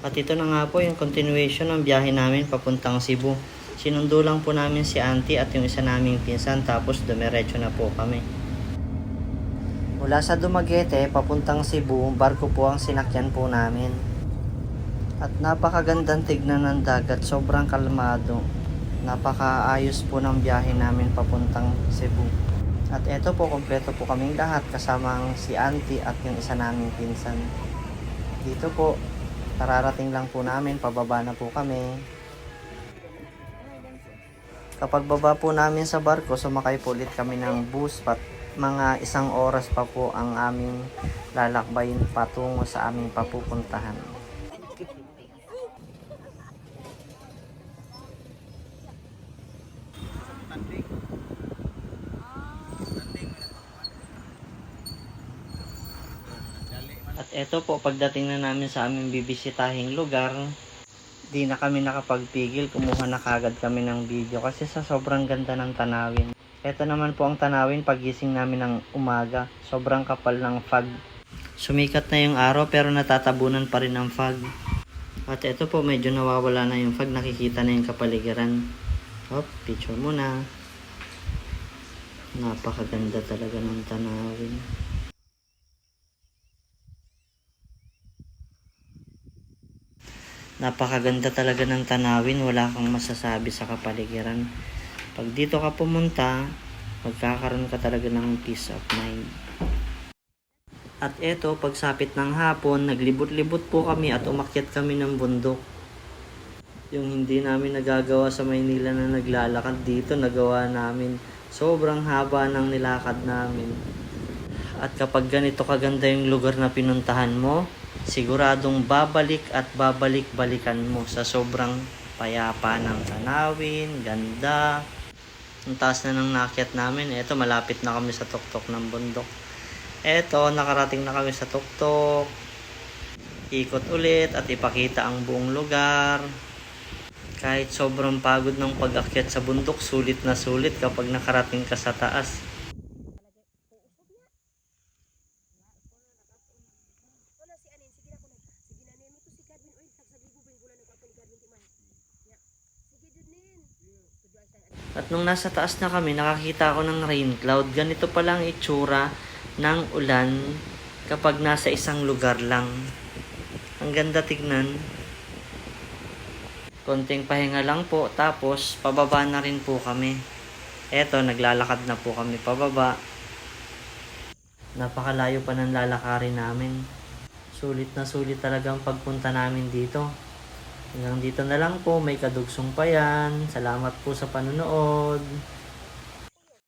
At ito na nga po yung continuation ng biyahe namin papuntang Cebu. Sinundo lang po namin si auntie at yung isa naming pinsan, tapos dumiretso na po kami. Mula sa Dumaguete papuntang Cebu, barko po ang sinakyan po namin. At napakagandang tignan ng dagat, sobrang kalmado. Napakaayos po ng biyahe namin papuntang Cebu. At eto po, kompleto po kaming lahat kasama si auntie at yung isa naming pinsan. Dito po, kararating lang po namin, pababa na po kami. Kapag baba po namin sa barko, sumakay po ulit kami ng bus. Mga 1 oras pa po ang aming lalakbayin patungo sa aming papupuntahan. At eto po, pagdating na namin sa aming bibisitahing lugar, di na kami nakapagpigil, kumuha na kagad kami ng video kasi sa sobrang ganda ng tanawin. Eto naman po ang tanawin pagising namin ng umaga, sobrang kapal ng fog. Sumikat na yung araw pero natatabunan pa rin ng fog. At eto po, medyo nawawala na yung fog, nakikita na yung kapaligiran. Hop, picture muna. Napakaganda talaga ng tanawin. Napakaganda talaga ng tanawin, wala kang masasabi sa kapaligiran. Pag dito ka pumunta, magkakaroon ka talaga ng peace of mind. At eto, pagsapit ng hapon, naglibot-libot po kami at umakyat kami ng bundok. Yung hindi namin nagagawa sa Maynila na naglalakad, dito nagawa namin. Sobrang haba ng nilakad namin. At kapag ganito kaganda yung lugar na pinuntahan mo, siguradong babalik at babalik-balikan mo sa sobrang payapa ng tanawin, ganda. Ang taas na ng nakyat namin. Eto, malapit na kami sa tuktok ng bundok. Eto, nakarating na kami sa tuktok. Ikot ulit at ipakita ang buong lugar. Kahit sobrang pagod ng pag-akyat sa bundok, sulit na sulit kapag nakarating ka sa taas. At nung nasa taas na kami, nakakita ako ng rain cloud. Ganito pala ang itsura ng ulan kapag nasa isang lugar lang. Ang ganda tignan. Konting pahinga lang po, tapos pababa na rin po kami. Eto, naglalakad na po kami pababa. Napakalayo pa ng lalakarin namin. Sulit na sulit talagang pagpunta namin dito. Hanggang dito na lang po, may kadugsong pa yan. Salamat po sa panonood.